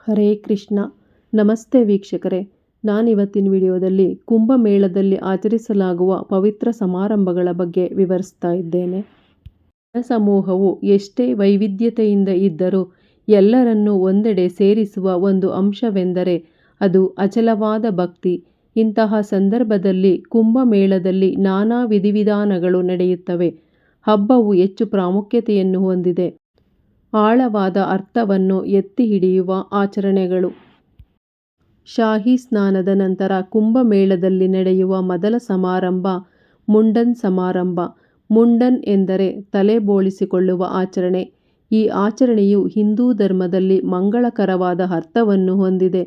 ಹರೇ ಕೃಷ್ಣ. ನಮಸ್ತೆ ವೀಕ್ಷಕರೇ. ನಾನಿವತ್ತಿನ ವಿಡಿಯೋದಲ್ಲಿ ಕುಂಭಮೇಳದಲ್ಲಿ ಆಚರಿಸಲಾಗುವ ಪವಿತ್ರ ಸಮಾರಂಭಗಳ ಬಗ್ಗೆ ವಿವರಿಸ್ತಾ ಇದ್ದೇನೆ. ಜನಸಮೂಹವು ಎಷ್ಟೇ ವೈವಿಧ್ಯತೆಯಿಂದ ಇದ್ದರೂ ಎಲ್ಲರನ್ನೂ ಒಂದೆಡೆ ಸೇರಿಸುವ ಒಂದು ಅಂಶವೆಂದರೆ ಅದು ಅಚಲವಾದ ಭಕ್ತಿ. ಇಂತಹ ಸಂದರ್ಭದಲ್ಲಿ ಕುಂಭಮೇಳದಲ್ಲಿ ನಾನಾ ವಿಧಿವಿಧಾನಗಳು ನಡೆಯುತ್ತವೆ. ಹಬ್ಬವು ಹೆಚ್ಚು ಪ್ರಾಮುಖ್ಯತೆಯನ್ನು ಹೊಂದಿದೆ. ಆಳವಾದ ಅರ್ಥವನ್ನು ಎತ್ತಿ ಹಿಡಿಯುವ ಆಚರಣೆಗಳು. ಶಾಹಿ ಸ್ನಾನದ ನಂತರ ಕುಂಭಮೇಳದಲ್ಲಿ ನಡೆಯುವ ಮೊದಲ ಸಮಾರಂಭ ಮುಂಡನ್ ಸಮಾರಂಭ. ಮುಂಡನ್ ಎಂದರೆ ತಲೆ ಬೋಳಿಸಿಕೊಳ್ಳುವ ಆಚರಣೆ. ಈ ಆಚರಣೆಯು ಹಿಂದೂ ಧರ್ಮದಲ್ಲಿ ಮಂಗಳಕರವಾದ ಅರ್ಥವನ್ನು ಹೊಂದಿದೆ.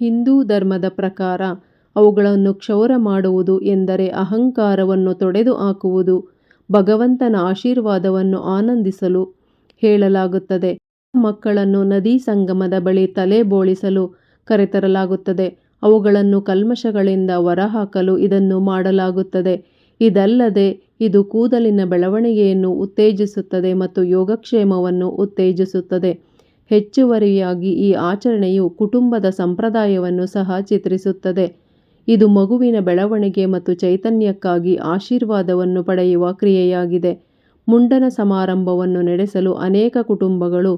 ಹಿಂದೂ ಧರ್ಮದ ಪ್ರಕಾರ ಅವುಗಳನ್ನು ಕ್ಷೌರ ಮಾಡುವುದು ಎಂದರೆ ಅಹಂಕಾರವನ್ನು ತೊಡೆದು ಹಾಕುವುದು. ಭಗವಂತನ ಆಶೀರ್ವಾದವನ್ನು ಆನಂದಿಸಲು ಹೇಳಲಾಗುತ್ತದೆ. ಮಕ್ಕಳನ್ನು ನದಿ ಸಂಗಮದ ಬಳಿ ತಲೆ ಬೋಳಿಸಲು ಕರೆತರಲಾಗುತ್ತದೆ. ಅವುಗಳನ್ನು ಕಲ್ಮಶಗಳಿಂದ ಹೊರಹಾಕಲು ಇದನ್ನು ಮಾಡಲಾಗುತ್ತದೆ. ಇದಲ್ಲದೆ ಇದು ಕೂದಲಿನ ಬೆಳವಣಿಗೆಯನ್ನು ಉತ್ತೇಜಿಸುತ್ತದೆ ಮತ್ತು ಯೋಗಕ್ಷೇಮವನ್ನು ಉತ್ತೇಜಿಸುತ್ತದೆ. ಹೆಚ್ಚುವರಿಯಾಗಿ ಈ ಆಚರಣೆಯು ಕುಟುಂಬದ ಸಂಪ್ರದಾಯವನ್ನು ಸಹ ಚಿತ್ರಿಸುತ್ತದೆ. ಇದು ಮಗುವಿನ ಬೆಳವಣಿಗೆ ಮತ್ತು ಚೈತನ್ಯಕ್ಕಾಗಿ ಆಶೀರ್ವಾದವನ್ನು ಪಡೆಯುವ ಕ್ರಿಯೆಯಾಗಿದೆ. ಮುಂಡನ ಸಮಾರಂಭವನ್ನು ನಡೆಸಲು ಅನೇಕ ಕುಟುಂಬಗಳು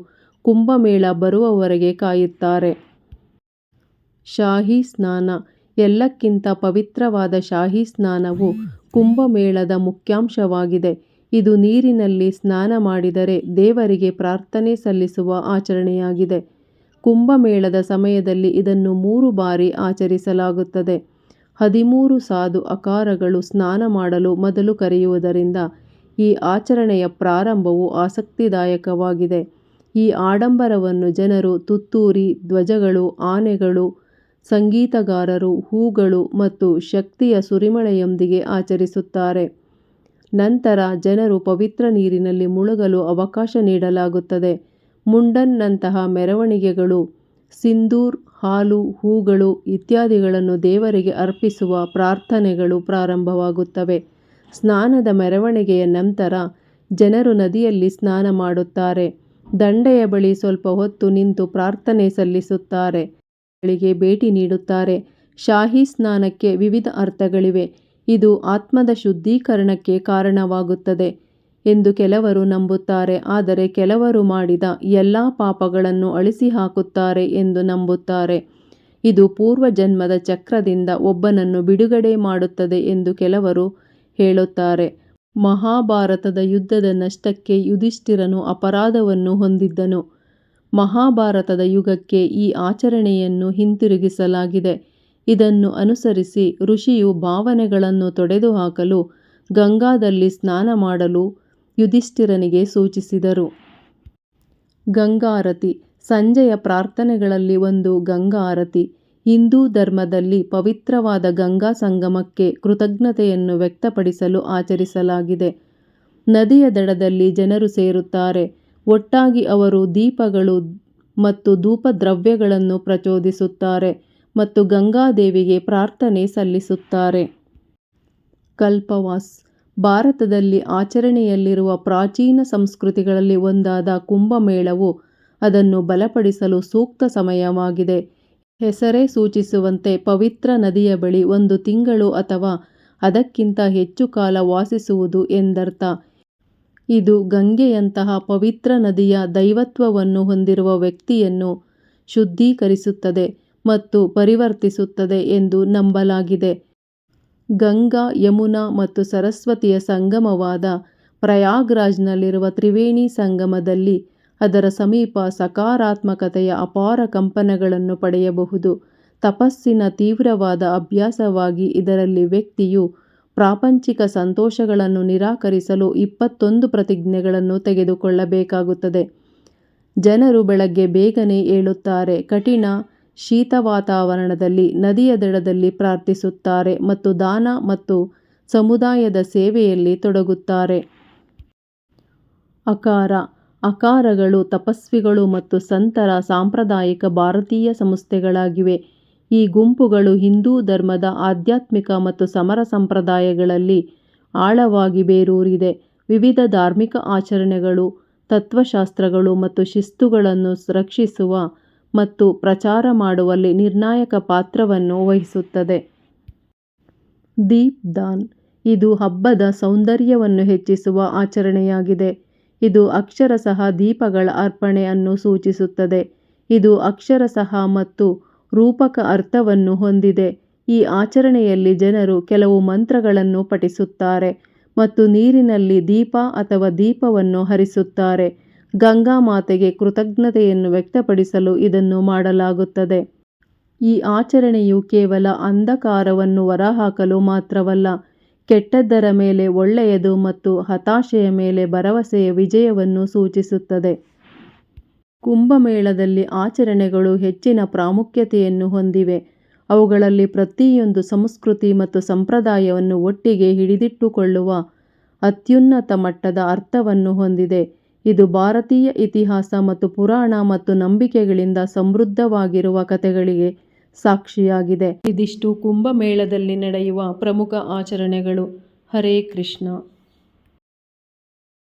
ಕುಂಭಮೇಳ ಬರುವವರೆಗೆ ಕಾಯುತ್ತಾರೆ. ಶಾಹಿ ಸ್ನಾನ. ಎಲ್ಲಕ್ಕಿಂತ ಪವಿತ್ರವಾದ ಶಾಹಿ ಸ್ನಾನವು ಕುಂಭಮೇಳದ ಮುಖ್ಯಾಂಶವಾಗಿದೆ. ಇದು ನೀರಿನಲ್ಲಿ ಸ್ನಾನ ಮಾಡಿದರೆ ದೇವರಿಗೆ ಪ್ರಾರ್ಥನೆ ಸಲ್ಲಿಸುವ ಆಚರಣೆಯಾಗಿದೆ. ಕುಂಭಮೇಳದ ಸಮಯದಲ್ಲಿ ಇದನ್ನು 3 ಬಾರಿ ಆಚರಿಸಲಾಗುತ್ತದೆ. 13 ಸಾಧು ಅಕಾರಗಳು ಸ್ನಾನ ಮಾಡಲು ಮೊದಲು ಕರೆಯುವುದರಿಂದ ಈ ಆಚರಣೆಯ ಪ್ರಾರಂಭವು ಆಸಕ್ತಿದಾಯಕವಾಗಿದೆ. ಈ ಆಡಂಬರವನ್ನು ಜನರು ತುತ್ತೂರಿ, ಧ್ವಜಗಳು, ಆನೆಗಳು, ಸಂಗೀತಗಾರರು, ಹೂಗಳು ಮತ್ತು ಶಕ್ತಿಯ ಸುರಿಮಳೆಯೊಂದಿಗೆ ಆಚರಿಸುತ್ತಾರೆ. ನಂತರ ಜನರು ಪವಿತ್ರ ನೀರಿನಲ್ಲಿ ಮುಳುಗಲು ಅವಕಾಶ ನೀಡಲಾಗುತ್ತದೆ. ಮುಂಡನ್ ನಂತಹ ಮೆರವಣಿಗೆಗಳು ಸಿಂಧೂರ್, ಹಾಲು, ಹೂಗಳು ಇತ್ಯಾದಿಗಳನ್ನು ದೇವರಿಗೆ ಅರ್ಪಿಸುವ ಪ್ರಾರ್ಥನೆಗಳು ಪ್ರಾರಂಭವಾಗುತ್ತವೆ. ಸ್ನಾನದ ಮೆರವಣಿಗೆಯ ನಂತರ ಜನರು ನದಿಯಲ್ಲಿ ಸ್ನಾನ ಮಾಡುತ್ತಾರೆ. ದಂಡೆಯ ಬಳಿ ಸ್ವಲ್ಪ ಹೊತ್ತು ನಿಂತು ಪ್ರಾರ್ಥನೆ ಸಲ್ಲಿಸುತ್ತಾರೆ. ಗಳಿಗೆ ಭೇಟಿ ನೀಡುತ್ತಾರೆ. ಶಾಹಿ ಸ್ನಾನಕ್ಕೆ ವಿವಿಧ ಅರ್ಥಗಳಿವೆ. ಇದು ಆತ್ಮದ ಶುದ್ಧೀಕರಣಕ್ಕೆ ಕಾರಣವಾಗುತ್ತದೆ ಎಂದು ಕೆಲವರು ನಂಬುತ್ತಾರೆ. ಆದರೆ ಕೆಲವರು ಮಾಡಿದ ಎಲ್ಲಾ ಪಾಪಗಳನ್ನು ಅಳಿಸಿಹಾಕುತ್ತಾರೆ ಎಂದು ನಂಬುತ್ತಾರೆ. ಇದು ಪೂರ್ವಜನ್ಮದ ಚಕ್ರದಿಂದ ಒಬ್ಬನನ್ನು ಬಿಡುಗಡೆ ಮಾಡುತ್ತದೆ ಎಂದು ಕೆಲವರು ಹೇಳುತ್ತಾರೆ. ಮಹಾಭಾರತದ ಯುದ್ಧದ ನಷ್ಟಕ್ಕೆ ಯುಧಿಷ್ಠಿರನು ಅಪರಾಧವನ್ನು ಹೊಂದಿದ್ದನು. ಮಹಾಭಾರತದ ಯುಗಕ್ಕೆ ಈ ಆಚರಣೆಯನ್ನು ಹಿಂತಿರುಗಿಸಲಾಗಿದೆ. ಇದನ್ನು ಅನುಸರಿಸಿ ಋಷಿಯು ಭಾವನೆಗಳನ್ನು ತೊಡೆದುಹಾಕಲು ಗಂಗಾದಲ್ಲಿ ಸ್ನಾನ ಮಾಡಲು ಯುಧಿಷ್ಠಿರನಿಗೆ ಸೂಚಿಸಿದರು. ಗಂಗಾರತಿ. ಸಂಜೆಯ ಪ್ರಾರ್ಥನೆಗಳಲ್ಲಿ ಒಂದು ಗಂಗಾ ಆರತಿ. ಹಿಂದೂ ಧರ್ಮದಲ್ಲಿ ಪವಿತ್ರವಾದ ಗಂಗಾ ಸಂಗಮಕ್ಕೆ ಕೃತಜ್ಞತೆಯನ್ನು ವ್ಯಕ್ತಪಡಿಸಲು ಆಚರಿಸಲಾಗಿದೆ. ನದಿಯ ದಡದಲ್ಲಿ ಜನರು ಸೇರುತ್ತಾರೆ. ಒಟ್ಟಾಗಿ ಅವರು ದೀಪಗಳು ಮತ್ತು ಧೂಪದ್ರವ್ಯಗಳನ್ನು ಪ್ರಚೋದಿಸುತ್ತಾರೆ ಮತ್ತು ಗಂಗಾದೇವಿಗೆ ಪ್ರಾರ್ಥನೆ ಸಲ್ಲಿಸುತ್ತಾರೆ. ಕಲ್ಪವಾಸ್. ಭಾರತದಲ್ಲಿ ಆಚರಣೆಯಲ್ಲಿರುವ ಪ್ರಾಚೀನ ಸಂಸ್ಕೃತಿಗಳಲ್ಲಿ ಒಂದಾದ ಕುಂಭಮೇಳವು ಅದನ್ನು ಬಲಪಡಿಸಲು ಸೂಕ್ತ ಸಮಯವಾಗಿದೆ. ಹೆಸರೇ ಸೂಚಿಸುವಂತೆ ಪವಿತ್ರ ನದಿಯ ಬಳಿ 1 ತಿಂಗಳು ಅಥವಾ ಅದಕ್ಕಿಂತ ಹೆಚ್ಚು ಕಾಲ ವಾಸಿಸುವುದು ಎಂದರ್ಥ. ಇದು ಗಂಗೆಯಂತಹ ಪವಿತ್ರ ನದಿಯ ದೈವತ್ವವನ್ನು ಹೊಂದಿರುವ ವ್ಯಕ್ತಿಯನ್ನು ಶುದ್ಧೀಕರಿಸುತ್ತದೆ ಮತ್ತು ಪರಿವರ್ತಿಸುತ್ತದೆ ಎಂದು ನಂಬಲಾಗಿದೆ. ಗಂಗಾ, ಯಮುನಾ ಮತ್ತು ಸರಸ್ವತಿಯ ಸಂಗಮವಾದ ಪ್ರಯಾಗ್ರಾಜ್ನಲ್ಲಿರುವ ತ್ರಿವೇಣಿ ಸಂಗಮದಲ್ಲಿ ಅದರ ಸಮೀಪ ಸಕಾರಾತ್ಮಕತೆಯ ಅಪಾರ ಕಂಪನಗಳನ್ನು ಪಡೆಯಬಹುದು. ತಪಸ್ಸಿನ ತೀವ್ರವಾದ ಅಭ್ಯಾಸವಾಗಿ ಇದರಲ್ಲಿ ವ್ಯಕ್ತಿಯು ಪ್ರಾಪಂಚಿಕ ಸಂತೋಷಗಳನ್ನು ನಿರಾಕರಿಸಲು 21 ಪ್ರತಿಜ್ಞೆಗಳನ್ನು ತೆಗೆದುಕೊಳ್ಳಬೇಕಾಗುತ್ತದೆ. ಜನರು ಬೆಳಗ್ಗೆ ಬೇಗನೆ ಏಳುತ್ತಾರೆ. ಕಠಿಣ ಶೀತ ವಾತಾವರಣದಲ್ಲಿ ನದಿಯ ದಡದಲ್ಲಿ ಪ್ರಾರ್ಥಿಸುತ್ತಾರೆ ಮತ್ತು ದಾನ ಮತ್ತು ಸಮುದಾಯದ ಸೇವೆಯಲ್ಲಿ ತೊಡಗುತ್ತಾರೆ. ಅಕಾರ. ಅಕಾರಗಳು ತಪಸ್ವಿಗಳು ಮತ್ತು ಸಂತರ ಸಾಂಪ್ರದಾಯಿಕ ಭಾರತೀಯ ಸಂಸ್ಥೆಗಳಾಗಿವೆ. ಈ ಗುಂಪುಗಳು ಹಿಂದೂ ಧರ್ಮದ ಆಧ್ಯಾತ್ಮಿಕ ಮತ್ತು ಸಮರ ಸಂಪ್ರದಾಯಗಳಲ್ಲಿ ಆಳವಾಗಿ ಬೇರೂರಿದೆ. ವಿವಿಧ ಧಾರ್ಮಿಕ ಆಚರಣೆಗಳು, ತತ್ವಶಾಸ್ತ್ರಗಳು ಮತ್ತು ಶಿಸ್ತುಗಳನ್ನು ರಕ್ಷಿಸುವ ಮತ್ತು ಪ್ರಚಾರ ಮಾಡುವಲ್ಲಿ ನಿರ್ಣಾಯಕ ಪಾತ್ರವನ್ನು ವಹಿಸುತ್ತದೆ. ದೀಪ್ ದಾನ್ ಇದು ಹಬ್ಬದ ಸೌಂದರ್ಯವನ್ನು ಹೆಚ್ಚಿಸುವ ಆಚರಣೆಯಾಗಿದೆ. ಇದು ಅಕ್ಷರಶಃ ದೀಪಗಳ ಅರ್ಪಣೆ ಅನ್ನು ಸೂಚಿಸುತ್ತದೆ. ಇದು ಅಕ್ಷರಶಃ ಮತ್ತು ರೂಪಕ ಅರ್ಥವನ್ನು ಹೊಂದಿದೆ. ಈ ಆಚರಣೆಯಲ್ಲಿ ಜನರು ಕೆಲವು ಮಂತ್ರಗಳನ್ನು ಪಠಿಸುತ್ತಾರೆ ಮತ್ತು ನೀರಿನಲ್ಲಿ ದೀಪ ಅಥವಾ ದೀಪವನ್ನು ಹರಿಸುತ್ತಾರೆ. ಗಂಗಾ ಮಾತೆಗೆ ಕೃತಜ್ಞತೆಯನ್ನು ವ್ಯಕ್ತಪಡಿಸಲು ಇದನ್ನು ಮಾಡಲಾಗುತ್ತದೆ. ಈ ಆಚರಣೆಯು ಕೇವಲ ಅಂಧಕಾರವನ್ನು ಹೊರಹಾಕಲು ಮಾತ್ರವಲ್ಲ, ಕೆಟ್ಟದ್ದರ ಮೇಲೆ ಒಳ್ಳೆಯದು ಮತ್ತು ಹತಾಶೆಯ ಮೇಲೆ ಭರವಸೆಯ ವಿಜಯವನ್ನು ಸೂಚಿಸುತ್ತದೆ. ಕುಂಭಮೇಳದಲ್ಲಿ ಆಚರಣೆಗಳು ಹೆಚ್ಚಿನ ಪ್ರಾಮುಖ್ಯತೆಯನ್ನು ಹೊಂದಿವೆ. ಅವುಗಳಲ್ಲಿ ಪ್ರತಿಯೊಂದು ಸಂಸ್ಕೃತಿ ಮತ್ತು ಸಂಪ್ರದಾಯವನ್ನು ಒಟ್ಟಿಗೆ ಹಿಡಿದಿಟ್ಟುಕೊಳ್ಳುವ ಅತ್ಯುನ್ನತ ಮಟ್ಟದ ಅರ್ಥವನ್ನು ಹೊಂದಿದೆ. ಇದು ಭಾರತೀಯ ಇತಿಹಾಸ ಮತ್ತು ಪುರಾಣ ಮತ್ತು ನಂಬಿಕೆಗಳಿಂದ ಸಮೃದ್ಧವಾಗಿರುವ ಕಥೆಗಳಿಗೆ ಸಾಕ್ಷಿಯಾಗಿದೆ. ಇದಿಷ್ಟು ಕುಂಭಮೇಳದಲ್ಲಿ ನಡೆಯುವ ಪ್ರಮುಖ ಆಚರಣೆಗಳು. ಹರೇ ಕೃಷ್ಣ.